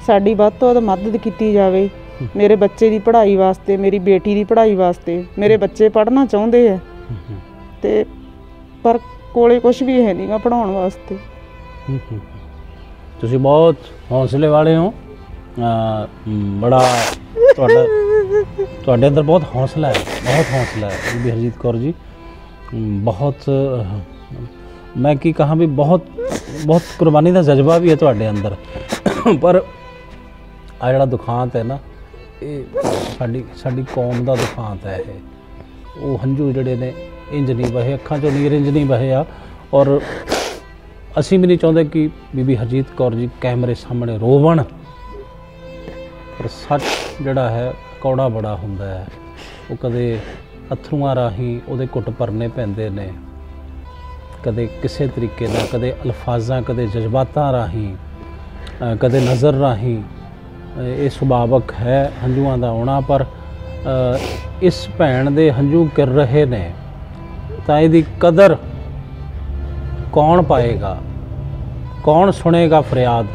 ਸਾਡੀ ਵੱਧ ਤੋਂ ਵੱਧ ਮਦਦ ਕੀਤੀ ਜਾਵੇ। ਮੇਰੇ ਬੱਚੇ ਦੀ ਪੜ੍ਹਾਈ ਵਾਸਤੇ, ਮੇਰੀ ਬੇਟੀ ਦੀ ਪੜ੍ਹਾਈ ਵਾਸਤੇ। ਮੇਰੇ ਬੱਚੇ ਪੜ੍ਹਨਾ ਚਾਹੁੰਦੇ ਆ ਤੇ ਪਰ ਕੋਲੇ ਕੁਝ ਵੀ ਹੈ ਨਹੀਂਗਾ ਪੜ੍ਹਾਉਣ ਵਾਸਤੇ। ਤੁਸੀਂ ਬਹੁਤ ਹੌਸਲੇ ਵਾਲੇ ਹੋ। ਬੜਾ ਤੁਹਾਡੇ ਅੰਦਰ बहुत हौसला है ਬੀਬੀ ਹਰਜੀਤ ਕੌਰ ਜੀ। बहुत मैं की कहा भी बहुत कुर्बानी का जज्बा भी है ਤੁਹਾਡੇ अंदर। पर आ ਜਿਹੜਾ ਦੁਖਾਂਤ है ना, ये साडी कौम का दुखांत है। वो हंझू ਜਿਹੜੇ ਨੇ इंज नहीं बहे, ਅੱਖਾਂ ਚੋਂ नीर इंज नहीं बहे आ। और ਅਸੀਂ भी नहीं चाहते कि बीबी हरजीत कौर जी कैमरे सामने रोवन। पर सच ਜਿਹੜਾ है कौड़ा बड़ा ਹੁੰਦਾ है। वो कदे अथरूआं राही ਉਹਦੇ ਘੁੱਟ ਭਰਨੇ ਪੈਂਦੇ ਨੇ, कदे किसी तरीके नाल, कदे अल्फाजां, कदे जज्बातां राही, कदे नज़र राही। ये सुभावक है हंझूआं दा आउणा। पर इस भैन दे हंझू गिर रहे ने तां इहदी कदर कौन पाएगा, कौन सुनेगा फरियाद।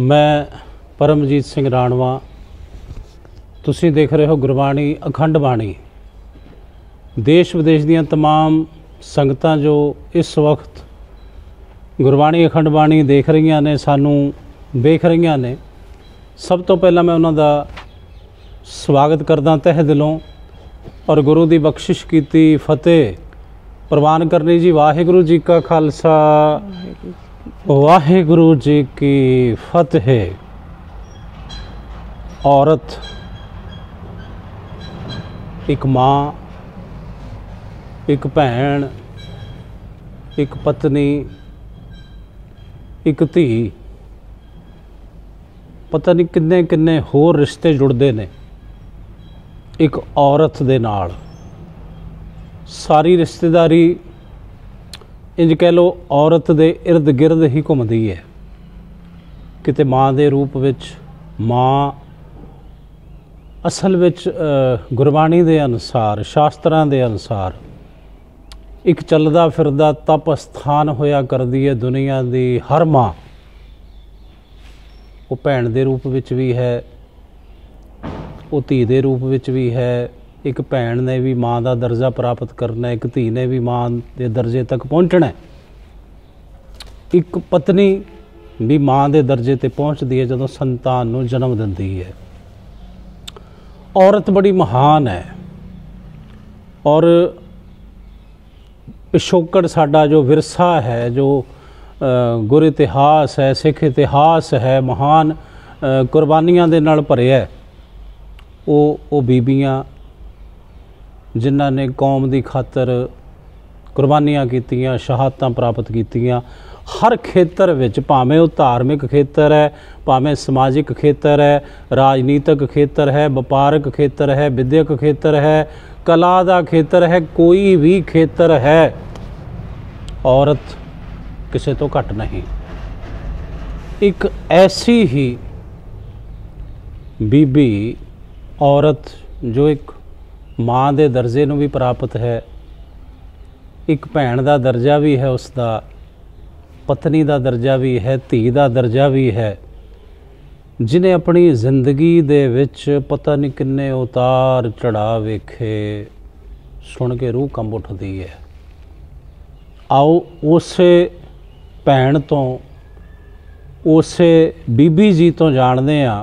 मैं परमजीत सिंह राणवा, तुसी देख रहे हो गुरबाणी अखंड बाणी। देश विदेश दीयां तमाम संगतां जो इस वक्त गुरबाणी अखंड बाणी देख रही ने, सानू वेख रही ने, सब तो पहला मैं उन्हां दा स्वागत करदा तह दिलों। और गुरु की बख्शिश कीती फतेह प्रवान करनी जी। वाहिगुरु जी का खालसा, वाहिगुरु जी की फतेह। औरत, एक माँ, एक भैन, एक पत्नी, एक धी, पता नहीं किन्ने किन्ने होर रिश्ते जुड़ते ने एक औरत दे नाल। सारी रिश्तेदारी इंज कह लो औरत दे इर्द गिर्द ही घूमती है। किते माँ दे रूप विच माँ असल विच गुरबाणी दे अनुसार, शास्त्रां दे अनुसार एक चलदा फिरदा तप स्थान होया करदी है दुनिया दी हर माँ। वो भैन दे रूप विच भी है, वो धी दे रूप विच भी है। एक भैन ने भी माँ का दर्जा प्राप्त करना, एक धी ने भी माँ के दर्जे तक पहुँचना है। एक पत्नी भी माँ के दर्जे ते पहुँचती है जदों संतान नूं जन्म दिंदी है। औरत बड़ी महान है। और पिछोकड़ साडा जो विरसा है, जो गुर इतिहास है, सिख इतिहास है, महान कुर्बानियां दे नाल भरिया है। वो बीबियां जिन्हां ने कौम दी खातर कुर्बानियां कीतियां, शहादतां प्राप्त कीतियां। हर खेतर विच, भावें वो धार्मिक खेतर है, भावें समाजिक खेतर है, राजनीतिक खेतर है, वपारक खेतर है, विद्यक खेतर है, कला का खेतर है, कोई भी खेतर है, औरत किसी तो घट नहीं। एक ऐसी ही बीबी औरत जो एक माँ के दर्जे नूं भी प्राप्त है, एक भैन का दर्जा भी है, उसका पत्नी का दर्जा भी है, धी का दर्जा भी है, जिन्हें अपनी जिंदगी दे विच पता नहीं किन्ने उतार चढ़ाव वेखे, सुन के रूह कंब उठती है। आओ उसे भैन तो, उसे बीबी जी तो जानते हैं।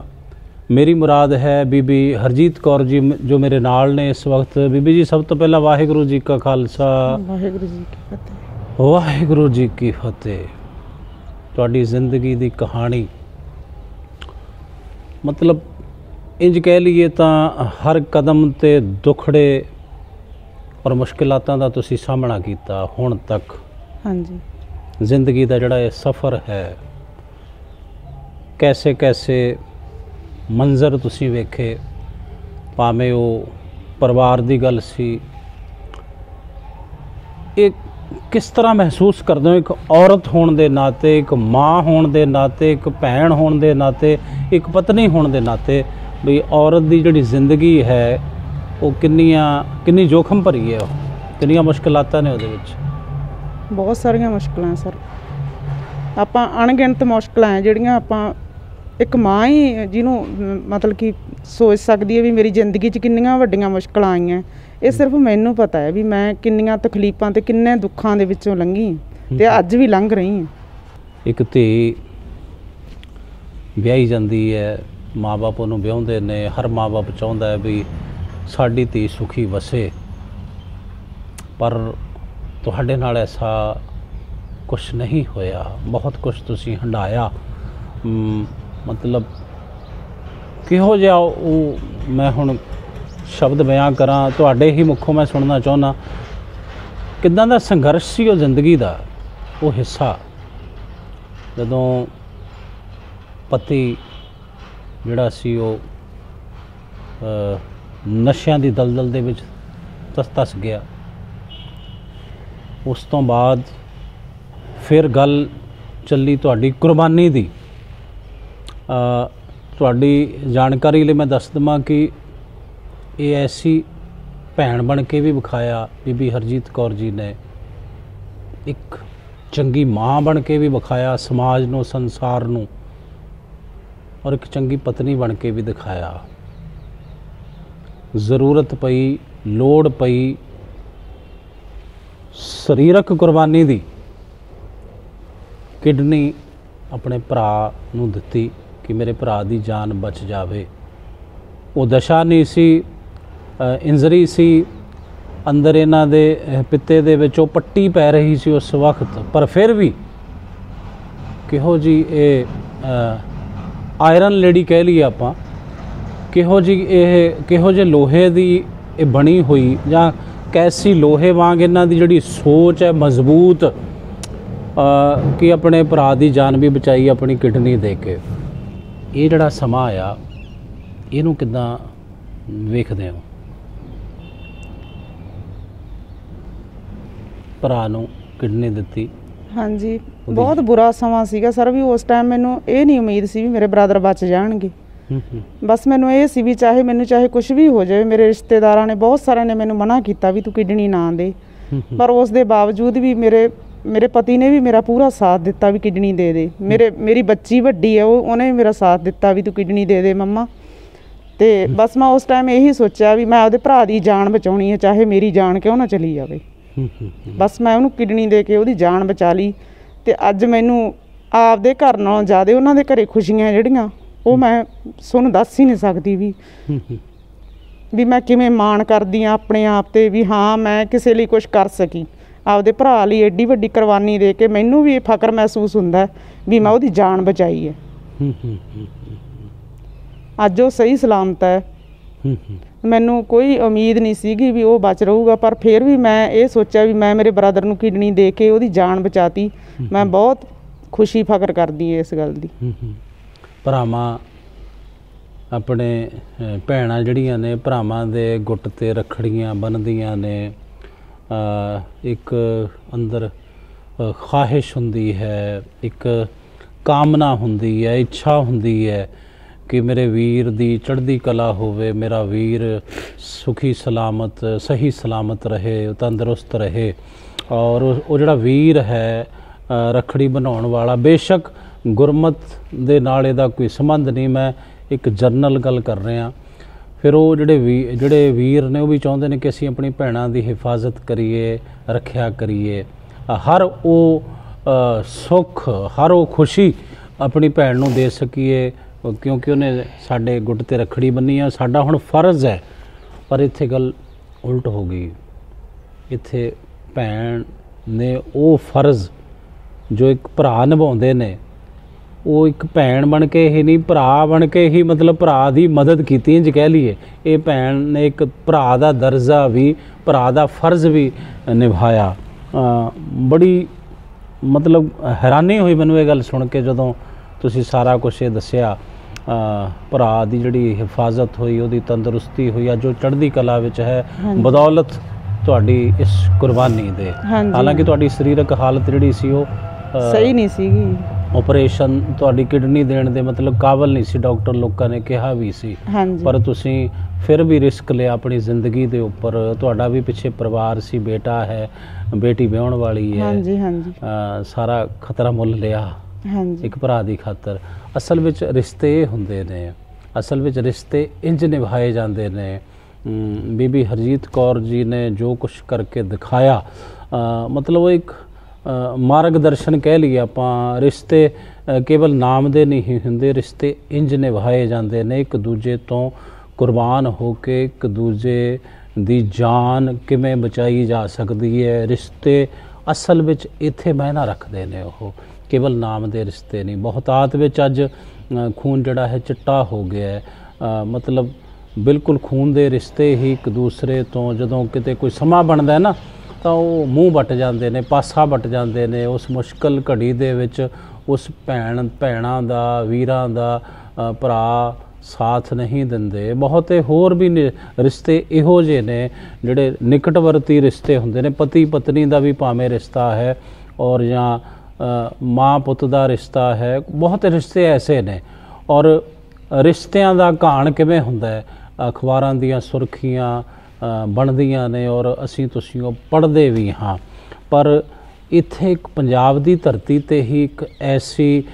मेरी मुराद है बीबी हरजीत कौर जी जो मेरे नाल ने इस वक्त। बीबी जी, सब तो पहला वाहिगुरु जी का खालसा, वाहिगुरु जी की फतेह। वाहिगुरु जी की फतेह। तुहाडी जिंदगी दी कहानी मतलब इंज कह लीए तो हर कदम ते दुखड़े और मुश्किलातां दा तुसीं सामना कीता हुण तक। हाँ जी। जिंदगी का जिहड़ा ये सफ़र है, कैसे कैसे मंजर तुसीं वेखे, भावें वो परिवार की गल सी। एक किस तरह महसूस करते हो एक औरत होने के नाते, एक माँ होने के नाते, एक भैन होने के नाते, एक पत्नी होने के नाते, भी औरत की जिहड़ी जिंदगी है वो किन्नी जोखम भरी है, किन्नियां मुश्किलातां ने उहदे विच। ਬਹੁਤ ਸਾਰੀਆਂ ਮੁਸ਼ਕਲਾਂ ਸਰ, ਆਪਾਂ ਅਣਗਿਣਤ ਮੁਸ਼ਕਲਾਂ ਹੈ ਜਿਹੜੀਆਂ ਆਪਾਂ ਇੱਕ ਮਾਂ ਹੀ ਜਿਹਨੂੰ ਮਤਲਬ ਕਿ ਸੋਚ ਸਕਦੀ ਹੈ ਵੀ ਮੇਰੀ ਜ਼ਿੰਦਗੀ 'ਚ ਕਿੰਨੀਆਂ ਵੱਡੀਆਂ ਮੁਸ਼ਕਲਾਂ ਆਈਆਂ। ਇਹ ਸਿਰਫ ਮੈਨੂੰ ਪਤਾ ਹੈ ਵੀ ਮੈਂ ਕਿੰਨੀਆਂ ਤਕਲੀਫਾਂ ਤੇ ਕਿੰਨੇ ਦੁੱਖਾਂ ਦੇ ਵਿੱਚੋਂ ਲੰਘੀ ਤੇ ਅੱਜ ਵੀ ਲੰਘ ਰਹੀ ਹਾਂ। ਇੱਕ ਧੀ ਵਿਆਹੀ ਜਾਂਦੀ ਹੈ, ਮਾਂ-ਬਾਪ ਉਹਨੂੰ ਵਿਆਹੁੰਦੇ ਨੇ, ਹਰ ਮਾਂ-ਬਾਪ ਚਾਹੁੰਦਾ ਹੈ ਵੀ ਸਾਡੀ ਧੀ ਸੁਖੀ ਵਸੇ, ਪਰ ਤੁਹਾਡੇ ਨਾਲ ਐਸਾ ਕੁਛ ਨਹੀਂ ਹੋਇਆ। ਬਹੁਤ ਕੁਛ ਤੁਸੀਂ ਹੰਢਾਇਆ, ਮਤਲਬ ਕਿਹੋ ਜਿਹਾ ਉਹ ਮੈਂ ਹੁਣ ਸ਼ਬਦ ਬਿਆਨ ਕਰਾਂ ਤੁਹਾਡੇ ਹੀ ਮੁੱਖੋਂ ਮੈਂ ਸੁਣਨਾ ਚਾਹੁੰਦਾ, ਕਿੱਦਾਂ ਦਾ ਸੰਘਰਸ਼ ਸੀ ਉਹ ਜ਼ਿੰਦਗੀ ਦਾ ਉਹ ਹਿੱਸਾ, ਜਦੋਂ ਪਤੀ ਜਿਹੜਾ ਸੀ ਉਹ ਨਸ਼ਿਆਂ ਦੀ ਦਲਦਲ ਦੇ ਵਿੱਚ ਧੱਸ ਗਿਆ। ਉਸ ਤੋਂ ਬਾਅਦ ਫਿਰ ਗੱਲ ਚੱਲੀ ਤੁਹਾਡੀ ਕੁਰਬਾਨੀ ਦੀ। ਤੁਹਾਡੀ ਜਾਣਕਾਰੀ ਲਈ ਮੈਂ ਦੱਸ ਦੇਵਾਂ ਕਿ ਇਹ ਐਸੀ ਭੈਣ ਬਣ ਕੇ ਵੀ ਵਿਖਾਇਆ ਬੀਬੀ ਹਰਜੀਤ ਕੌਰ ਜੀ ਨੇ, ਇੱਕ ਚੰਗੀ ਮਾਂ ਬਣ ਕੇ ਵੀ ਵਿਖਾਇਆ ਸਮਾਜ ਨੂੰ, ਸੰਸਾਰ ਨੂੰ, ਔਰ ਇੱਕ ਚੰਗੀ ਪਤਨੀ ਬਣ ਕੇ ਵੀ ਦਿਖਾਇਆ। ਜ਼ਰੂਰਤ ਪਈ, ਲੋੜ ਪਈ ਸਰੀਰਕ ਕੁਰਬਾਨੀ ਦੀ, ਕਿਡਨੀ ਆਪਣੇ ਭਰਾ ਨੂੰ ਦਿੱਤੀ ਕਿ ਮੇਰੇ ਭਰਾ ਦੀ ਜਾਨ ਬਚ ਜਾਵੇ। ਉਹ ਦਸ਼ਾ ਨਹੀਂ ਸੀ, ਇੰਜਰੀ ਸੀ ਅੰਦਰ ਇਹਨਾਂ ਦੇ ਪਿੱਤੇ ਦੇ ਵਿੱਚ, ਉਹ ਪੱਟੀ ਪੈ ਰਹੀ ਸੀ ਉਸ ਵਕਤ, ਪਰ ਫਿਰ ਵੀ ਕਿਹੋ ਜੀ ਇਹ ਆਇਰਨ ਲੇਡੀ ਕਹਿ ਲਈਏ ਆਪਾਂ, ਕਿਹੋ ਜੀ ਇਹ ਕਿਹੋ ਜਿਹੇ ਲੋਹੇ ਦੀ ਇਹ ਬਣੀ ਹੋਈ, ਜਾਂ ਕੈਸੀ ਲੋਹੇ ਵਾਂਗ ਇਹਨਾਂ ਦੀ ਜਿਹੜੀ ਸੋਚ ਹੈ ਮਜ਼ਬੂਤ, ਕਿ ਆਪਣੇ ਭਰਾ ਦੀ ਜਾਨ ਵੀ ਬਚਾਈ ਆਪਣੀ ਕਿਡਨੀ ਦੇ ਕੇ। ਇਹ ਜਿਹੜਾ ਸਮਾਂ ਆਇਆ ਇਹਨੂੰ ਕਿੱਦਾਂ ਵੇਖਦੇ ਹੋ? ਭਰਾ ਨੂੰ ਕਿਡਨੀ ਦਿੱਤੀ। ਹਾਂਜੀ, ਬਹੁਤ ਬੁਰਾ ਸਮਾਂ ਸੀਗਾ ਸਰ, ਵੀ ਉਸ ਟਾਈਮ ਮੈਨੂੰ ਇਹ ਨਹੀਂ ਉਮੀਦ ਸੀ ਵੀ ਮੇਰੇ ਬ੍ਰਦਰ ਬਚ ਜਾਣਗੇ। ਬਸ ਮੈਨੂੰ ਇਹ ਸੀ ਵੀ ਚਾਹੇ ਕੁਝ ਵੀ ਹੋ ਜਾਵੇ। ਮੇਰੇ ਰਿਸ਼ਤੇਦਾਰਾਂ ਨੇ ਬਹੁਤ ਸਾਰਿਆਂ ਨੇ ਮੈਨੂੰ ਮਨਾ ਕੀਤਾ ਵੀ ਤੂੰ ਕਿਡਨੀ ਨਾ ਦੇ, ਪਰ ਉਸ ਦੇ ਬਾਵਜੂਦ ਵੀ ਮੇਰੇ ਪਤੀ ਨੇ ਵੀ ਮੇਰਾ ਪੂਰਾ ਸਾਥ ਦਿੱਤਾ ਵੀ ਕਿਡਨੀ ਦੇ ਦੇ। ਮੇਰੀ ਬੱਚੀ ਵੱਡੀ ਹੈ, ਉਹਨੇ ਵੀ ਮੇਰਾ ਸਾਥ ਦਿੱਤਾ ਵੀ ਤੂੰ ਕਿਡਨੀ ਦੇ ਦੇ ਮੰਮਾ। ਤੇ ਬਸ ਮੈਂ ਉਸ ਟਾਈਮ ਇਹੀ ਸੋਚਿਆ ਵੀ ਮੈਂ ਆਪਦੇ ਭਰਾ ਦੀ ਜਾਨ ਬਚਾਉਣੀ ਹੈ, ਚਾਹੇ ਮੇਰੀ ਜਾਨ ਕਿਉਂ ਨਾ ਚਲੀ ਜਾਵੇ। ਬਸ ਮੈਂ ਉਹਨੂੰ ਕਿਡਨੀ ਦੇ ਕੇ ਉਹਦੀ ਜਾਨ ਬਚਾ ਲਈ। ਤੇ ਅੱਜ ਮੈਨੂੰ ਆਪਦੇ ਘਰ ਨਾਲੋਂ ਜ਼ਿਆਦਾ ਉਹਨਾਂ ਦੇ ਘਰੇ ਖੁਸ਼ੀਆਂ ਜਿਹੜੀਆਂ ਉਹ ਮੈਂ ਤੁਹਾਨੂੰ ਦੱਸ ਹੀ ਨਹੀਂ ਸਕਦੀ ਵੀ ਮੈਂ ਕਿਵੇਂ ਮਾਣ ਕਰਦੀ ਹਾਂ ਆਪਣੇ ਆਪ 'ਤੇ, ਵੀ ਹਾਂ ਮੈਂ ਕਿਸੇ ਲਈ ਕੁਛ ਕਰ ਸਕੀ। ਆਪਦੇ ਭਰਾ ਲਈ ਐਡੀ ਵੱਡੀ ਕੁਰਬਾਨੀ ਦੇ ਕੇ ਮੈਨੂੰ ਵੀ ਫਖਰ ਮਹਿਸੂਸ ਹੁੰਦਾ ਵੀ ਮੈਂ ਉਹਦੀ ਜਾਨ ਬਚਾਈ ਹੈ। ਅੱਜ ਉਹ ਸਹੀ ਸਲਾਮਤ ਹੈ। ਮੈਨੂੰ ਕੋਈ ਉਮੀਦ ਨਹੀਂ ਸੀਗੀ ਵੀ ਉਹ ਬਚ ਰਹੂਗਾ, ਪਰ ਫਿਰ ਵੀ ਮੈਂ ਇਹ ਸੋਚਿਆ ਵੀ ਮੈਂ ਮੇਰੇ ਬ੍ਰਦਰ ਨੂੰ ਕਿਡਨੀ ਦੇ ਕੇ ਉਹਦੀ ਜਾਨ ਬਚਾਤੀ। ਮੈਂ ਬਹੁਤ ਖੁਸ਼ੀ ਫਖਰ ਕਰਦੀ ਹਾਂ ਇਸ ਗੱਲ ਦੀ। ਭਰਾਵਾਂ ਆਪਣੇ ਭੈਣਾਂ ਜਿਹੜੀਆਂ ਨੇ ਭਰਾਵਾਂ ਦੇ ਗੁੱਟ 'ਤੇ ਰੱਖੜੀਆਂ ਬੰਨ੍ਹਦੀਆਂ ਨੇ, ਇੱਕ ਅੰਦਰ ਖਾਹਿਸ਼ ਹੁੰਦੀ ਹੈ, ਇੱਕ ਕਾਮਨਾ ਹੁੰਦੀ ਹੈ, ਇੱਛਾ ਹੁੰਦੀ ਹੈ ਕਿ ਮੇਰੇ ਵੀਰ ਦੀ ਚੜ੍ਹਦੀ ਕਲਾ ਹੋਵੇ, ਮੇਰਾ ਵੀਰ ਸੁਖੀ ਸਲਾਮਤ ਸਹੀ ਸਲਾਮਤ ਰਹੇ, ਤੰਦਰੁਸਤ ਰਹੇ। ਔਰ ਉਹ ਜਿਹੜਾ ਵੀਰ ਹੈ ਰੱਖੜੀ ਬਣਾਉਣ ਵਾਲਾ, ਬੇਸ਼ੱਕ ਗੁਰਮਤ ਦੇ ਨਾਲ ਇਹਦਾ ਕੋਈ ਸੰਬੰਧ ਨਹੀਂ, ਮੈਂ ਇੱਕ ਜਨਰਲ ਗੱਲ ਕਰ ਰਿਹਾ। ਫਿਰ ਉਹ ਜਿਹੜੇ ਵੀਰ ਨੇ ਉਹ ਵੀ ਚਾਹੁੰਦੇ ਨੇ ਕਿ ਅਸੀਂ ਆਪਣੀ ਭੈਣਾਂ ਦੀ ਹਿਫਾਜ਼ਤ ਕਰੀਏ, ਰੱਖਿਆ ਕਰੀਏ, ਹਰ ਉਹ ਸੁੱਖ, ਹਰ ਉਹ ਖੁਸ਼ੀ ਆਪਣੀ ਭੈਣ ਨੂੰ ਦੇ ਸਕੀਏ, ਕਿਉਂਕਿ ਉਹਨੇ ਸਾਡੇ ਗੁੱਟ 'ਤੇ ਰੱਖੜੀ ਬੰਨੀ ਆ, ਸਾਡਾ ਹੁਣ ਫਰਜ਼ ਹੈ। ਪਰ ਇੱਥੇ ਗੱਲ ਉਲਟ ਹੋ ਗਈ। ਇੱਥੇ ਭੈਣ ਨੇ ਉਹ ਫਰਜ਼ ਜੋ ਇੱਕ ਭਰਾ ਨਿਭਾਉਂਦੇ ਨੇ, ਉਹ ਇੱਕ ਭੈਣ ਬਣ ਕੇ ਹੀ ਨਹੀਂ, ਭਰਾ ਬਣ ਕੇ ਹੀ, ਮਤਲਬ ਭਰਾ ਦੀ ਮਦਦ ਕੀਤੀ ਇੰਝ ਕਹਿ ਲਈਏ। ਇਹ ਭੈਣ ਨੇ ਇੱਕ ਭਰਾ ਦਾ ਦਰਜਾ ਵੀ, ਭਰਾ ਦਾ ਫਰਜ਼ ਵੀ ਨਿਭਾਇਆ। ਬੜੀ ਮਤਲਬ ਹੈਰਾਨੀ ਹੋਈ ਮੈਨੂੰ ਇਹ ਗੱਲ ਸੁਣ ਕੇ, ਜਦੋਂ ਤੁਸੀਂ ਸਾਰਾ ਕੁਛ ਇਹ ਦੱਸਿਆ। ਭਰਾ ਦੀ ਜਿਹੜੀ ਹਿਫਾਜ਼ਤ ਹੋਈ, ਉਹਦੀ ਤੰਦਰੁਸਤੀ ਹੋਈ, ਅੱਜ ਉਹ ਚੜ੍ਹਦੀ ਕਲਾ ਵਿੱਚ ਹੈ ਬਦੌਲਤ ਤੁਹਾਡੀ ਇਸ ਕੁਰਬਾਨੀ ਦੇ। ਹਾਲਾਂਕਿ ਤੁਹਾਡੀ ਸਰੀਰਕ ਹਾਲਤ ਜਿਹੜੀ ਸੀ ਉਹ ਸਹੀ ਨਹੀਂ ਸੀਗੀ। ਆਪਰੇਸ਼ਨ ਤੁਹਾਡੀ ਕਿਡਨੀ ਦੇਣ ਦੇ ਮਤਲਬ ਕਾਬਲ ਨਹੀਂ ਸੀ, ਡਾਕਟਰ ਲੋਕਾਂ ਨੇ ਕਿਹਾ ਵੀ ਸੀ, ਹਾਂਜੀ ਪਰ ਤੁਸੀਂ ਫਿਰ ਵੀ ਰਿਸਕ ਲਿਆ ਆਪਣੀ ਜ਼ਿੰਦਗੀ ਦੇ ਉੱਪਰ। ਤੁਹਾਡਾ ਵੀ ਪਿੱਛੇ ਪਰਿਵਾਰ ਸੀ, ਬੇਟਾ ਹੈ, ਬੇਟੀ ਵਿਆਹੁਣ ਵਾਲੀ ਹੈ, ਹਾਂਜੀ ਹਾਂਜੀ ਸਾਰਾ ਖਤਰਾ ਮੁੱਲ ਲਿਆ ਹਾਂਜੀ ਇੱਕ ਭਰਾ ਦੀ ਖਾਤਰ। ਅਸਲ ਵਿੱਚ ਰਿਸ਼ਤੇ ਇਹ ਹੁੰਦੇ ਨੇ, ਅਸਲ ਵਿੱਚ ਰਿਸ਼ਤੇ ਇੰਜ ਨਿਭਾਏ ਜਾਂਦੇ ਨੇ। ਬੀਬੀ ਹਰਜੀਤ ਕੌਰ ਜੀ ਨੇ ਜੋ ਕੁਝ ਕਰਕੇ ਦਿਖਾਇਆ, ਮਤਲਬ ਉਹ ਇੱਕ ਮਾਰਗਦਰਸ਼ਨ ਕਹਿ ਲਈਏ ਆਪਾਂ। ਰਿਸ਼ਤੇ ਕੇਵਲ ਨਾਮ ਦੇ ਨਹੀਂ ਹੁੰਦੇ, ਰਿਸ਼ਤੇ ਇੰਜ ਨਿਭਾਏ ਜਾਂਦੇ ਨੇ, ਇੱਕ ਦੂਜੇ ਤੋਂ ਕੁਰਬਾਨ ਹੋ ਕੇ ਇੱਕ ਦੂਜੇ ਦੀ ਜਾਨ ਕਿਵੇਂ ਬਚਾਈ ਜਾ ਸਕਦੀ ਹੈ। ਰਿਸ਼ਤੇ ਅਸਲ ਵਿੱਚ ਇੱਥੇ ਮਾਇਨਾ ਰੱਖਦੇ ਨੇ, ਉਹ ਕੇਵਲ ਨਾਮ ਦੇ ਰਿਸ਼ਤੇ ਨਹੀਂ। ਬਹੁਤਾਤ ਵਿੱਚ ਅੱਜ ਖੂਨ ਜਿਹੜਾ ਹੈ ਚਿੱਟਾ ਹੋ ਗਿਆ ਹੈ, ਮਤਲਬ ਬਿਲਕੁਲ ਖੂਨ ਦੇ ਰਿਸ਼ਤੇ ਹੀ ਇੱਕ ਦੂਸਰੇ ਤੋਂ ਜਦੋਂ ਕਿਤੇ ਕੋਈ ਸਮਾਂ ਬਣਦਾ ਹੈ ਨਾ ਤਾਂ ਉਹ ਮੂੰਹ ਵੱਟ ਜਾਂਦੇ ਨੇ, ਪਾਸਾ ਵੱਟ ਜਾਂਦੇ ਨੇ। ਉਸ ਮੁਸ਼ਕਲ ਘੜੀ ਦੇ ਵਿੱਚ ਉਸ ਭੈਣਾਂ ਦਾ, ਵੀਰਾਂ ਦਾ ਭਰਾ ਸਾਥ ਨਹੀਂ ਦਿੰਦੇ। ਬਹੁਤੇ ਹੋਰ ਵੀ ਰਿਸ਼ਤੇ ਇਹੋ ਜਿਹੇ ਨੇ ਜਿਹੜੇ ਨਿਕਟਵਰਤੀ ਰਿਸ਼ਤੇ ਹੁੰਦੇ ਨੇ। ਪਤੀ ਪਤਨੀ ਦਾ ਵੀ ਭਾਵੇਂ ਰਿਸ਼ਤਾ ਹੈ ਔਰ ਜਾਂ ਮਾਂ ਪੁੱਤ ਦਾ ਰਿਸ਼ਤਾ ਹੈ, ਬਹੁਤ ਰਿਸ਼ਤੇ ਐਸੇ ਨੇ। ਔਰ ਰਿਸ਼ਤਿਆਂ ਦਾ ਘਾਣ ਕਿਵੇਂ ਹੁੰਦਾ ਹੈ, ਅਖਬਾਰਾਂ ਦੀਆਂ ਸੁਰਖੀਆਂ ਬਣਦੀਆਂ ਨੇ ਔਰ ਅਸੀਂ ਤੁਸੀਂ ਉਹ ਪੜ੍ਹਦੇ ਵੀ ਹਾਂ। ਪਰ ਇੱਥੇ ਇੱਕ ਪੰਜਾਬ ਦੀ ਧਰਤੀ 'ਤੇ ਹੀ ਇੱਕ ਐਸੀ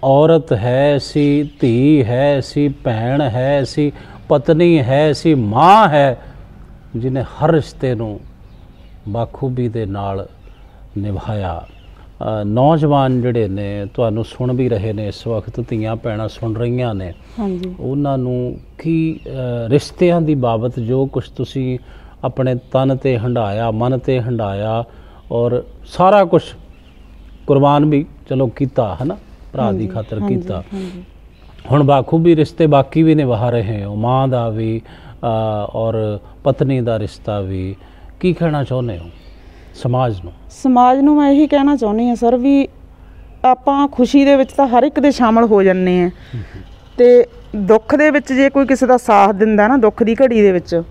ਔਰਤ ਹੈ, ਐਸੀ ਧੀ ਹੈ, ਐਸੀ ਭੈਣ ਹੈ, ਐਸੀ ਪਤਨੀ ਹੈ, ਐਸੀ ਮਾਂ ਹੈ ਜਿਹਨੇ ਹਰ ਰਿਸ਼ਤੇ ਨੂੰ ਬਾਖੂਬੀ ਦੇ ਨਾਲ ਨਿਭਾਇਆ। ਨੌਜਵਾਨ ਜਿਹੜੇ ਨੇ ਤੁਹਾਨੂੰ ਸੁਣ ਵੀ ਰਹੇ ਨੇ ਇਸ ਵਕਤ, ਧੀਆਂ ਭੈਣਾਂ ਸੁਣ ਰਹੀਆਂ ਨੇ, ਹਾਂਜੀ ਉਹਨਾਂ ਨੂੰ ਕੀ ਰਿਸ਼ਤਿਆਂ ਦੀ ਬਾਬਤ ਜੋ ਕੁਝ ਤੁਸੀਂ ਆਪਣੇ ਤਨ 'ਤੇ ਹੰਢਾਇਆ, ਮਨ 'ਤੇ ਹੰਢਾਇਆ ਔਰ ਸਾਰਾ ਕੁਝ ਕੁਰਬਾਨ ਵੀ ਚਲੋ ਕੀਤਾ ਹੈ ਨਾ, ਭਰਾ ਦੀ ਖਾਤਰ ਕੀਤਾ, ਹੁਣ ਬਾਖੂਬੀ ਰਿਸ਼ਤੇ ਬਾਕੀ ਵੀ ਨਿਭਾ ਰਹੇ ਹੋ, ਮਾਂ ਦਾ ਵੀ ਔਰ ਪਤਨੀ ਦਾ ਰਿਸ਼ਤਾ ਵੀ। ਕੀ ਕਹਿਣਾ ਚਾਹੁੰਦੇ ਹੋ ਸਮਾਜ ਨੂੰ? ਸਮਾਜ ਨੂੰ ਮੈਂ ਇਹੀ ਕਹਿਣਾ ਚਾਹੁੰਦੀ ਹਾਂ ਸਰ, ਵੀ ਆਪਾਂ ਖੁਸ਼ੀ ਦੇ ਵਿੱਚ ਤਾਂ ਹਰ ਇੱਕ ਦੇ ਸ਼ਾਮਲ ਹੋ ਜਾਂਦੇ ਹਾਂ, ਤੇ ਦੁੱਖ ਦੇ ਵਿੱਚ ਜੇ ਕੋਈ ਕਿਸੇ ਦਾ ਸਾਥ ਦਿੰਦਾ ਨਾ, ਦੁੱਖ ਦੀ ਘੜੀ ਦੇ ਵਿੱਚ,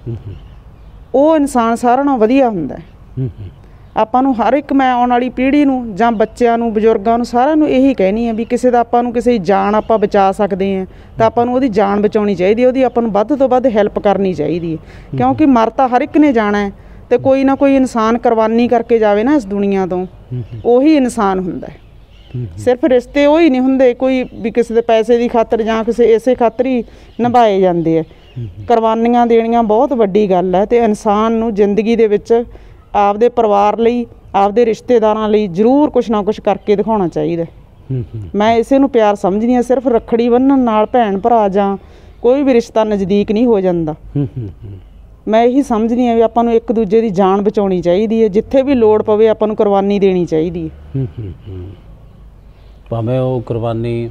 ਉਹ ਇਨਸਾਨ ਸਾਰਿਆਂ ਨਾਲੋਂ ਵਧੀਆ ਹੁੰਦਾ ਹੈ। ਆਪਾਂ ਨੂੰ ਹਰ ਇੱਕ, ਮੈਂ ਆਉਣ ਵਾਲੀ ਪੀੜ੍ਹੀ ਨੂੰ ਜਾਂ ਬੱਚਿਆਂ ਨੂੰ, ਬਜ਼ੁਰਗਾਂ ਨੂੰ, ਸਾਰਿਆਂ ਨੂੰ ਇਹੀ ਕਹਿਣੀ ਹੈ ਵੀ ਕਿਸੇ ਦਾ ਆਪਾਂ ਨੂੰ ਕਿਸੇ ਦੀ ਜਾਨ ਆਪਾਂ ਬਚਾ ਸਕਦੇ ਹਾਂ ਤਾਂ ਆਪਾਂ ਨੂੰ ਉਹਦੀ ਜਾਨ ਬਚਾਉਣੀ ਚਾਹੀਦੀ ਹੈ, ਉਹਦੀ ਆਪਾਂ ਨੂੰ ਵੱਧ ਤੋਂ ਵੱਧ ਹੈਲਪ ਕਰਨੀ ਚਾਹੀਦੀ ਹੈ। ਕਿਉਂਕਿ ਮਰ ਤਾਂ ਹਰ ਇੱਕ ਨੇ ਜਾਣਾ ਹੈ, ਤੇ ਕੋਈ ਨਾ ਕੋਈ ਇਨਸਾਨ ਕੁਰਬਾਨੀ ਕਰਕੇ ਜਾਵੇ ਨਾ ਇਸ ਦੁਨੀਆ ਤੋਂ, ਉਹੀ ਇਨਸਾਨ ਹੁੰਦਾ ਹੈ। ਸਿਰਫ ਰਿਸ਼ਤੇ ਉਹ ਹੀ ਨਹੀਂ ਹੁੰਦੇ ਕੋਈ ਵੀ ਕਿਸੇ ਦੇ ਪੈਸੇ ਦੀ ਖਾਤਰ ਜਾਂ ਕਿਸੇ ਇਸੇ ਖਾਤਰ ਹੀ ਨਿਭਾਏ ਜਾਂਦੇ ਆ। ਕੁਰਬਾਨੀਆਂ ਦੇਣੀਆਂ ਬਹੁਤ ਵੱਡੀ ਗੱਲ ਹੈ, ਤੇ ਇਨਸਾਨ ਨੂੰ ਜ਼ਿੰਦਗੀ ਦੇ ਵਿੱਚ ਆਪਦੇ ਪਰਿਵਾਰ ਲਈ, ਆਪਦੇ ਰਿਸ਼ਤੇਦਾਰਾਂ ਲਈ ਜ਼ਰੂਰ ਕੁਛ ਨਾ ਕੁਛ ਕਰਕੇ ਦਿਖਾਉਣਾ ਚਾਹੀਦਾ। ਮੈਂ ਇਸੇ ਨੂੰ ਪਿਆਰ ਸਮਝਦੀ ਹਾਂ। ਸਿਰਫ ਰੱਖੜੀ ਬੰਨ੍ਹਣ ਨਾਲ ਭੈਣ ਭਰਾ ਜਾਂ ਕੋਈ ਵੀ ਰਿਸ਼ਤਾ ਨਜ਼ਦੀਕ ਨਹੀਂ ਹੋ ਜਾਂਦਾ। ਮੈਂ ਇਹੀ ਸਮਝਦੀ ਹਾਂ ਵੀ ਆਪਾਂ ਨੂੰ ਇੱਕ ਦੂਜੇ ਦੀ ਜਾਨ ਬਚਾਉਣੀ ਚਾਹੀਦੀ ਹੈ, ਜਿੱਥੇ ਵੀ ਲੋੜ ਪਵੇ ਆਪਾਂ ਨੂੰ ਕੁਰਬਾਨੀ ਦੇਣੀ ਚਾਹੀਦੀ ਹੈ। ਭਾਵੇਂ ਉਹ ਕੁਰਬਾਨੀ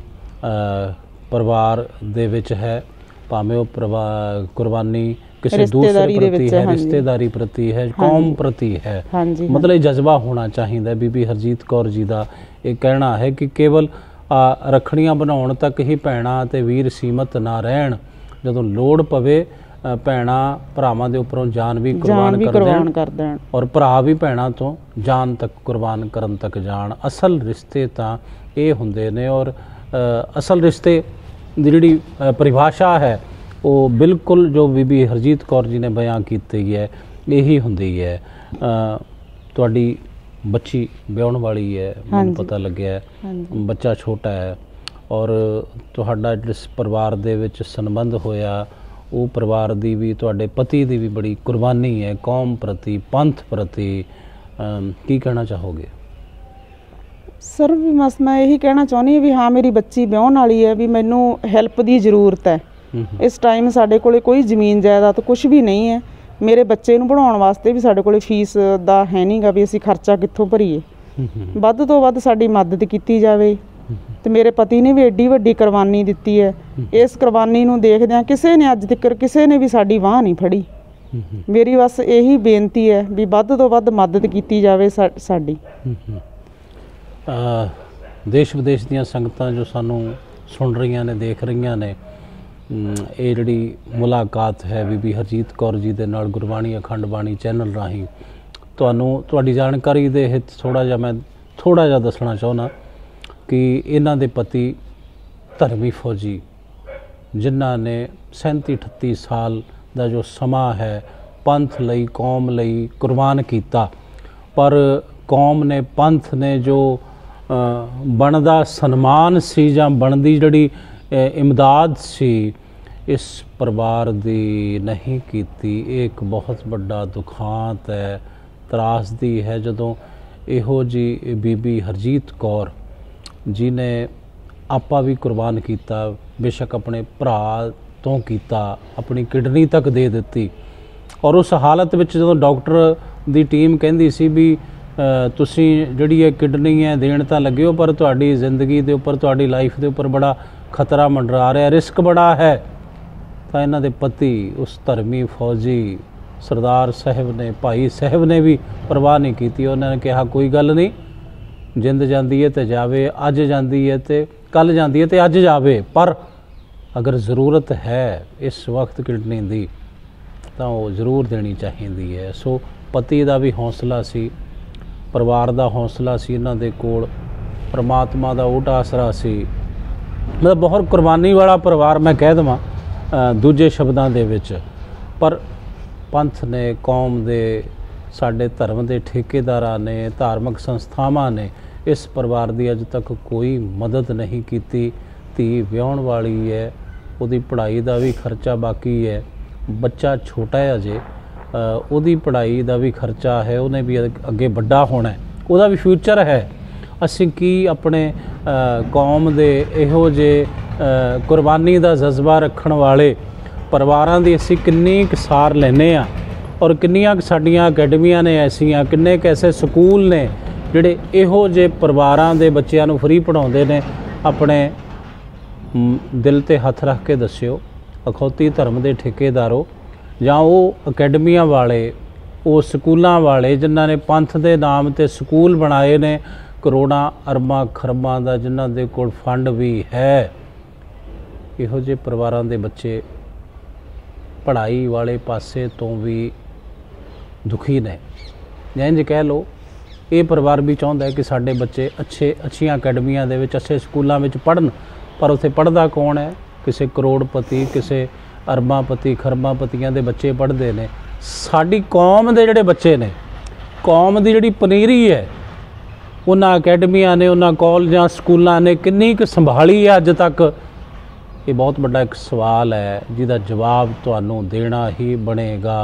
ਪਰਿਵਾਰ ਦੇ ਵਿੱਚ ਹੈ, ਭਾਵੇਂ ਉਹ ਕੁਰਬਾਨੀ ਕਿਸੇ ਦੂਸਰੇ ਪ੍ਰਤੀ ਹੈ, ਰਿਸ਼ਤੇਦਾਰੀ ਪ੍ਰਤੀ ਹੈ, ਕੌਮ ਪ੍ਰਤੀ ਹੈ, ਮਤਲਬ ਇਹ ਜਜ਼ਬਾ ਹੋਣਾ ਚਾਹੀਦਾ। ਬੀਬੀ ਹਰਜੀਤ ਕੌਰ ਜੀ ਦਾ ਇਹ ਕਹਿਣਾ ਹੈ ਕਿ ਕੇਵਲ ਰੱਖੜੀਆਂ ਬਣਾਉਣ ਤੱਕ ਹੀ ਭੈਣਾਂ ਅਤੇ ਵੀਰ ਸੀਮਤ ਨਾ ਰਹਿਣ, ਜਦੋਂ ਲੋੜ ਪਵੇ ਭੈਣਾਂ ਭਰਾਵਾਂ ਦੇ ਉੱਪਰੋਂ ਜਾਨ ਵੀ ਕੁਰਬਾਨ ਕਰ ਦੇਣ ਔਰ ਭਰਾ ਵੀ ਭੈਣਾਂ ਤੋਂ ਜਾਨ ਤੱਕ ਕੁਰਬਾਨ ਕਰਨ ਤੱਕ ਜਾਣ। ਅਸਲ ਰਿਸ਼ਤੇ ਤਾਂ ਇਹ ਹੁੰਦੇ ਨੇ, ਔਰ ਅਸਲ ਰਿਸ਼ਤੇ ਦੀ ਜਿਹੜੀ ਪਰਿਭਾਸ਼ਾ ਹੈ ਉਹ ਬਿਲਕੁਲ ਜੋ ਬੀਬੀ ਹਰਜੀਤ ਕੌਰ ਜੀ ਨੇ ਬਿਆਨ ਕੀਤੀ ਹੈ ਇਹੀ ਹੁੰਦੀ ਹੈ। ਤੁਹਾਡੀ ਬੱਚੀ ਵਿਆਹੁਣ ਵਾਲੀ ਹੈ, ਮੈਨੂੰ ਪਤਾ ਲੱਗਿਆ, ਬੱਚਾ ਛੋਟਾ ਹੈ, ਔਰ ਤੁਹਾਡਾ ਜਿਸ ਪਰਿਵਾਰ ਦੇ ਵਿੱਚ ਸੰਬੰਧ ਹੋਇਆ ਉਹ ਪਰਿਵਾਰ ਦੀ ਵੀ, ਤੁਹਾਡੇ ਪਤੀ ਦੀ ਵੀ ਬੜੀ ਕੁਰਬਾਨੀ ਹੈ ਕੌਮ ਪ੍ਰਤੀ, ਪੰਥ ਪ੍ਰਤੀ। ਕੀ ਕਹਿਣਾ ਚਾਹੋਗੇ? ਸਰ ਵੀ ਬਸ ਮੈਂ ਇਹੀ ਕਹਿਣਾ ਚਾਹੁੰਦੀ ਹਾਂ ਵੀ ਹਾਂ, ਮੇਰੀ ਬੱਚੀ ਵਿਆਹੁਣ ਵਾਲੀ ਹੈ, ਵੀ ਮੈਨੂੰ ਹੈਲਪ ਦੀ ਜ਼ਰੂਰਤ ਹੈ। ਇਸ ਟਾਈਮ ਸਾਡੇ ਕੋਲ ਕੋਈ ਜ਼ਮੀਨ ਜਾਇਦਾਦ ਕੁਛ ਵੀ ਨਹੀਂ ਹੈ। ਮੇਰੇ ਬੱਚੇ ਨੂੰ ਪੜ੍ਹਾਉਣ ਵਾਸਤੇ ਵੀ ਸਾਡੇ ਕੋਲ ਫੀਸ ਦਾ ਹੈ ਨਹੀਂ ਗਾ ਵੀ ਅਸੀਂ ਖਰਚਾ ਕਿੱਥੋਂ ਭਰੀਏ। ਵੱਧ ਤੋਂ ਵੱਧ ਸਾਡੀ ਮਦਦ ਕੀਤੀ ਜਾਵੇ। ਤੇ ਮੇਰੇ ਪਤੀ ਨੇ ਵੀ ਐਡੀ ਵੱਡੀ ਕੁਰਬਾਨੀ ਦਿੱਤੀ ਹੈ। ਇਸ ਕੁਰਬਾਨੀ ਨੂੰ ਦੇਖਦਿਆਂ ਕਿਸੇ ਨੇ ਅੱਜ ਤੱਕ ਕਿਸੇ ਨੇ ਵੀ ਸਾਡੀ ਬਾਂਹ ਨਹੀਂ ਫੜੀ। ਮੇਰੀ ਬਸ ਇਹੀ ਬੇਨਤੀ ਹੈ ਵੀ ਵੱਧ ਤੋਂ ਵੱਧ ਮਦਦ ਕੀਤੀ ਜਾਵੇ ਸਾਡੀ। ਦੇਸ਼ ਵਿਦੇਸ਼ ਦੀਆਂ ਸੰਗਤਾਂ ਜੋ ਸਾਨੂੰ ਸੁਣ ਰਹੀਆਂ ਨੇ, ਦੇਖ ਰਹੀਆਂ ਨੇ, ਇਹ ਜਿਹੜੀ ਮੁਲਾਕਾਤ ਹੈ ਬੀਬੀ ਹਰਜੀਤ ਕੌਰ ਜੀ ਦੇ ਨਾਲ ਗੁਰਬਾਣੀ ਅਖੰਡ ਬਾਣੀ ਚੈਨਲ ਰਾਹੀਂ, ਤੁਹਾਨੂੰ ਤੁਹਾਡੀ ਜਾਣਕਾਰੀ ਦੇ ਹਿੱਤ ਥੋੜ੍ਹਾ ਜਿਹਾ ਦੱਸਣਾ ਚਾਹੁੰਦਾ कि इन्हां दे पति धर्मी फौजी जिन्हां ने 37-38 साल का जो समा है पंथ लई कौम लई कुर्बान किया, पर कौम ने पंथ ने जो बनदा सन्मान सी जां बनदी जिहड़ी इमदाद सी इस परिवार दी नहीं कीती। एक बहुत बड़ा दुखांत है, त्रासदी है जदों इहो जी बीबी हरजीत कौर जी ने आपा भी कुर्बान किया, बेशक अपने भरा तो किया, अपनी किडनी तक दे दी। और उस हालत में जो डॉक्टर दी टीम कहती सी भी तुसी जिहड़ी ये किडनी है देण तां लगे हो, पर तुहाडी जिंदगी दे उपर तुहाडी लाइफ दे उपर बड़ा खतरा मंडरा रहा, रिस्क बड़ा है। तो इन्हां दे पति उस धर्मी फौजी सरदार साहब ने, भाई साहब ने भी परवाह नहीं की। उन्होंने कहा कोई गल नहीं, जिंद जाती है तो जावे, अज जाती है तो कल जाती है तो अज जावे, पर अगर ज़रूरत है इस वक्त किडनी दी तो वो ज़रूर देनी चाहिए है। सो पति का भी हौसला सी, परिवार का हौसला सी, इन्हां दे कोल परमात्मा का ओट आसरा सी। मतलब बहुत कुर्बानी वाला परिवार मैं कह देवां दूजे शब्दां दे विच। पर पंथ ने, कौम दे, साडे धर्म के ठेकेदारां ने, धार्मिक संस्थावां ने इस परिवार की अज तक कोई मदद नहीं की। धी विआउण वाली है, उहदी पढ़ाई का भी खर्चा बाकी है, बच्चा छोटा है अजे, उहदी पढ़ाई का भी खर्चा है, उन्हें भी अगे बड़ा होना है, उहदा भी फ्यूचर है। असीं की अपने कौम दे इहो जे कुर्बानी का जज्बा रखण वाले परिवारां दी असीं किन्नी क सार लैने आ, और किन्नियां क साडीआं अकैडमियां ने ऐसियां, किन्ने क ऐसे स्कूल ने जिहड़े इहो जे परिवारां दे बच्चिआं नूं फ्री पढ़ाउंदे ने। अपने दिल ते हथ रख के दस्सिओ, अखौती धर्म के ठेकेदारों जां वो अकैडमियां वाले, वो स्कूलों वाले जिन्हां ने पंथ के नाम ते स्कूल बनाए ने, करोड़ां अरबां खरबां दा जिन्हां दे कोल फंड भी है, इहो जे परिवारां दे बच्चे पढ़ाई वाले पासे तो भी दुखी ने। इंज कह लो ये परिवार भी चाहता है कि साडे बच्चे अच्छियां अकैडमियां दे विच, अच्छे स्कूलों में पढ़न, पर उत्थे पढ़दा कौन है? किसी करोड़पति, किसी अरबांपति खरबांपतियां दे बच्चे पढ़ते हैं। साडी कौम दे जिहड़े बच्चे ने, कौम दी जिहड़ी पनीरी है, उन्हां अकैडमियां ने, उन्हां कॉलेजां स्कूलों ने किन्नी क संभाली है अज तक? ये बहुत बड़ा एक सवाल है जिसका जवाब तुहानूं देना ही बनेगा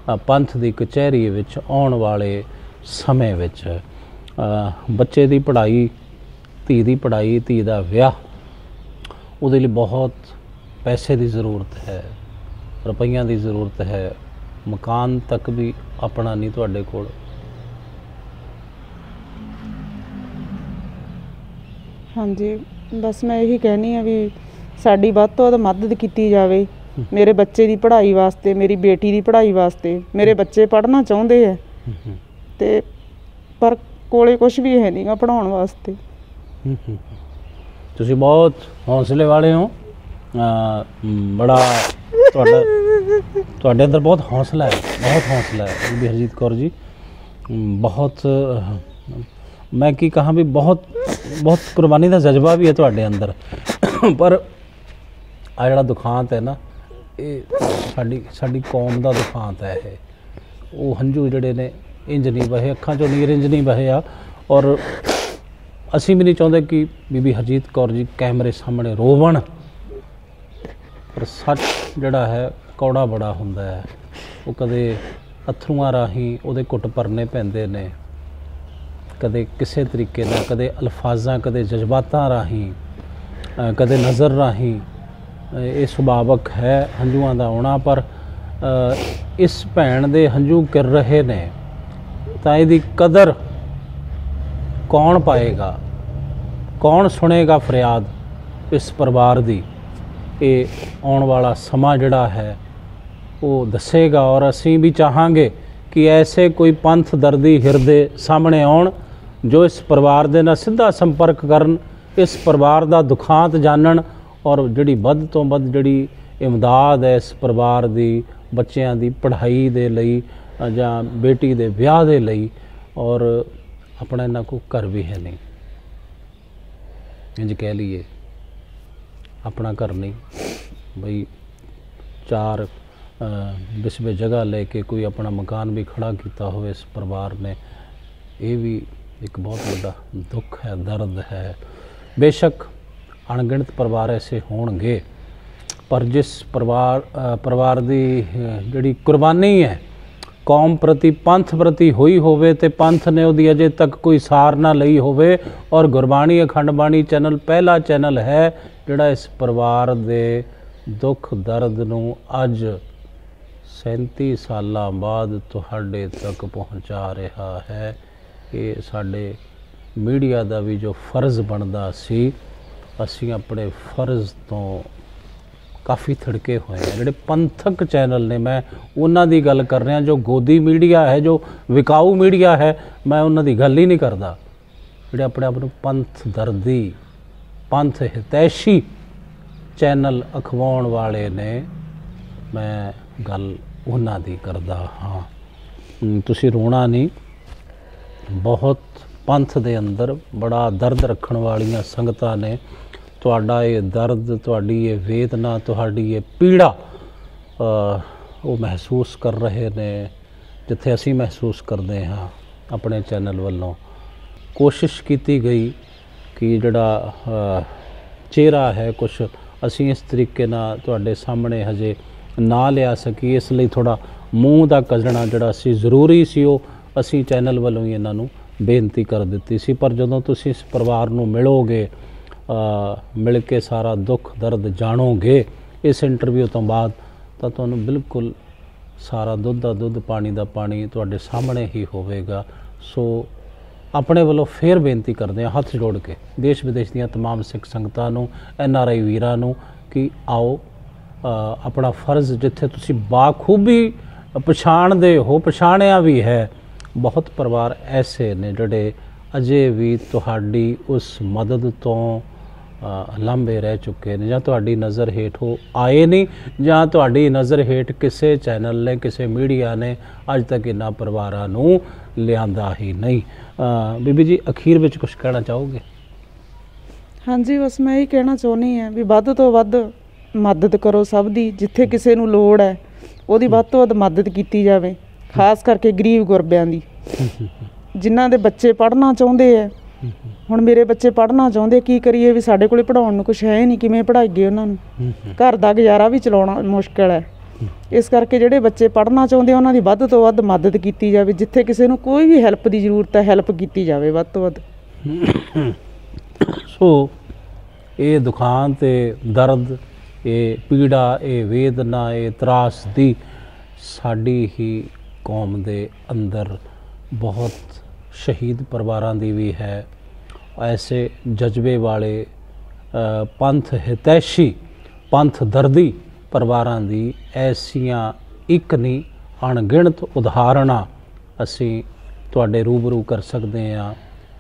पंथ की कचहरी विच आउण वाले समय विच। बच्चे की पढ़ाई, धी की पढ़ाई, धी का विआह, उहदे लई बहुत पैसे की ज़रूरत है, रुपइयां की ज़रूरत है, मकान तक भी अपना नहीं तुहाडे कोल। हाँ जी, बस मैं यही कहनी है भी साडी वध तो वध मदद की जाए। मेरे बच्चे की पढ़ाई वास्ते, मेरी बेटी की पढ़ाई वास्ते, मेरे बच्चे पढ़ना चाहते हैं ते पर कोले कुछ भी है नहीं पढ़ाउण वास्ते। तुसी बहुत हौसले वाले हो, बड़ा तुहाडे अंदर बहुत हौसला है, बहुत हौसला है बीबी हरजीत कौर जी। बहुत मैं की कहा भी बहुत बहुत कुर्बानी का जज्बा भी है तुहाडे अंदर। पर आ जिहड़ा दुखांत है ना, ये साडी कौम का दुखांत है। ये वो हंझू जिहड़े ने इंज नहीं बहे, अखां चों नीर इंज नहीं बहे आ। और असीं भी नहीं चाहते कि बीबी हरजीत कौर जी कैमरे सामने रोवण, पर सच जिहड़ा है कौड़ा बड़ा हुंदा है। वो कदे अथरूआं राही उहदे घुट भरने पैंदे ने, कदे किसी तरीके नाल, कदे अल्फाजां, कदे जज्बातां राही, कदे नज़र राही। ये सुभावक है हंझूआं दा आउणा, पर इस भैण दे हंझू गिर रहे ने तां इहदी कदर कौन पाएगा, कौन सुनेगा फरियाद इस परिवार दी? ये आउण वाला समा जिहड़ा है वो दसेगा। और असीं भी चाहांगे कि ऐसे कोई पंथ दर्दी हिरदे सामने आउण जो इस परिवार दे नाल सीधा संपर्क करन, इस परिवार दा दुखांत जानन, और जिहड़ी वध तो वध जिहड़ी इमदाद है इस परिवार दी, बच्चिआं दी पढ़ाई दे लई जां बेटी दे विआह दे लई। और अपना इन्हां कोल घर भी है नहीं। इंज कह लीए अपना घर नहीं बई 4 बिस्बे जगह लेके कोई अपना मकान भी खड़ा किया हो इस परिवार ने, ये भी एक बहुत बड़ा दुख है, दर्द है। बेशक अणगिणत परिवार ऐसे होणगे, पर जिस परिवार की जिहड़ी कुर्बानी है कौम प्रति पंथ प्रति हुई होवे ते पंथ ने उहदी अजे तक कोई सार ना लई होवे, और गुरबाणी अखंड बाणी चैनल पहला चैनल है जिहड़ा इस परिवार दे दुख दर्द नूं अज 37 सालां बाद तुहाडे तक पहुँचा रहा है। ये साडे मीडिया का भी जो फर्ज बनता सी, असीं अपने फर्ज तो काफ़ी थिड़के हुए हैं। जिहड़े पंथक चैनल ने, मैं उन्हां दी गल कर रहा, जो गोदी मीडिया है, जो विकाऊ मीडिया है, मैं उन्हां दी गल ही नहीं करता। जिहड़े अपने आप नूं पंथ दर्दी पंथ हितैषी चैनल अखवाउण वाले ने, मैं गल उन्हां दी करदा हाँ। तुसीं रोना नहीं, बहुत पंथ दे अंदर बड़ा दर्द रखण वालियां संगतां ने तुहाडा ये दर्द, तुहाडी ये वेदना, तुहाडी ये पीड़ा वो महसूस कर रहे ने, जिथे असीं महसूस करते हाँ। अपने चैनल वालों कोशिश की गई कि जिहड़ा चेहरा है कुछ असीं इस तरीके नाल तुहाडे सामने हजे ना लिया सकी, इसलिए थोड़ा मूँह दा कजणा जिहड़ा सी जरूरी सी, वो असीं चैनल वालों ही इन्हां नूं बेनती कर दित्ती सी। पर जदों तुसीं इस परिवार नूं मिलोगे, मिल के सारा दुख दर्द जानोगे इस इंटरव्यू तो बाद, तो तुहानूं बिल्कुल सारा दुध दा दुध पानी दा पानी तुहाडे सामने ही होवेगा। सो अपने वालों फिर बेनती करते हैं हथ जोड़ के देश विदेश दीयां तमाम सिख संगतां नूं, NRI वीरां नूं कि आओ अपना फर्ज जिथे तुसीं बाखूबी पछाणदे हो, पछाणिया भी है। बहुत परिवार ऐसे ने जिहड़े अजे भी तुहाडी उस मदद तो लांबे रह चुके हैं, जां तुहाडी नज़र हेठ हो आए नहीं, जां तुहाडी नज़र हेठ किसी चैनल ने, किसी मीडिया ने अज तक इन्हां परिवारां नूं लिआंदा ही नहीं। बीबी जी अखीर विच कुछ कहना चाहोगे? हाँ जी, बस मैं यही कहना चाਹੁੰਦੀ ਹਾਂ ਵੀ ਵੱਧ ਤੋਂ ਵੱਧ ਮਦਦ ਕਰੋ ਸਭ ਦੀ, ਜਿੱਥੇ ਕਿਸੇ ਨੂੰ ਲੋੜ ਹੈ ਉਹਦੀ ਵੱਧ ਤੋਂ ਵੱਧ ਮਦਦ ਕੀਤੀ ਜਾਵੇ, ਖਾਸ ਕਰਕੇ ਗਰੀਬ ਗੁਰਬਿਆਂ ਦੀ, ਜਿਨ੍ਹਾਂ ਦੇ ਬੱਚੇ ਪੜ੍ਹਨਾ ਚਾਹੁੰਦੇ ਹੈ। ਹੁਣ ਮੇਰੇ ਬੱਚੇ ਪੜ੍ਹਨਾ ਚਾਹੁੰਦੇ, ਕੀ ਕਰੀਏ ਵੀ ਸਾਡੇ ਕੋਲੇ ਪੜ੍ਹਾਉਣ ਨੂੰ ਕੁਛ ਹੈ ਨਹੀਂ, ਕਿਵੇਂ ਪੜ੍ਹਾਈਏ ਉਹਨਾਂ ਨੂੰ, ਘਰ ਦਾ ਗੁਜ਼ਾਰਾ ਵੀ ਚਲਾਉਣਾ ਮੁਸ਼ਕਿਲ ਹੈ। ਇਸ ਕਰਕੇ ਜਿਹੜੇ ਬੱਚੇ ਪੜ੍ਹਨਾ ਚਾਹੁੰਦੇ ਉਹਨਾਂ ਦੀ ਵੱਧ ਤੋਂ ਵੱਧ ਮਦਦ ਕੀਤੀ ਜਾਵੇ, ਜਿੱਥੇ ਕਿਸੇ ਨੂੰ ਕੋਈ ਵੀ ਹੈਲਪ ਦੀ ਜ਼ਰੂਰਤ ਹੈ ਹੈਲਪ ਕੀਤੀ ਜਾਵੇ ਵੱਧ ਤੋਂ ਵੱਧ। सो ये दुखान ते दर्द, ये पीड़ा, ये वेदना, ये त्रासदी साड़ी ही कौम दे अंदर बहुत शहीद परिवारां दी भी है। ऐसे जज्बे वाले पंथ हितैषी पंथ दर्दी परिवारां दी ऐसियां एक नहीं अणगिणत उदाहरणां असीं तुहाडे रूबरू कर सकते हैं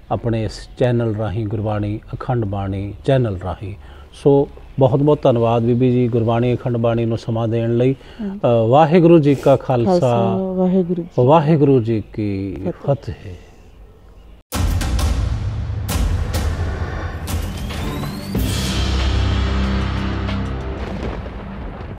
अपने इस चैनल राही, गुरबाणी अखंड बाणी चैनल राही। सो बहुत बहुत धन्यवाद बीबी जी गुरबाणी अखंड बाणी नूं समा देण लई। वाहिगुरू जी का खालसा, वाहिगुरू जी की फतेह।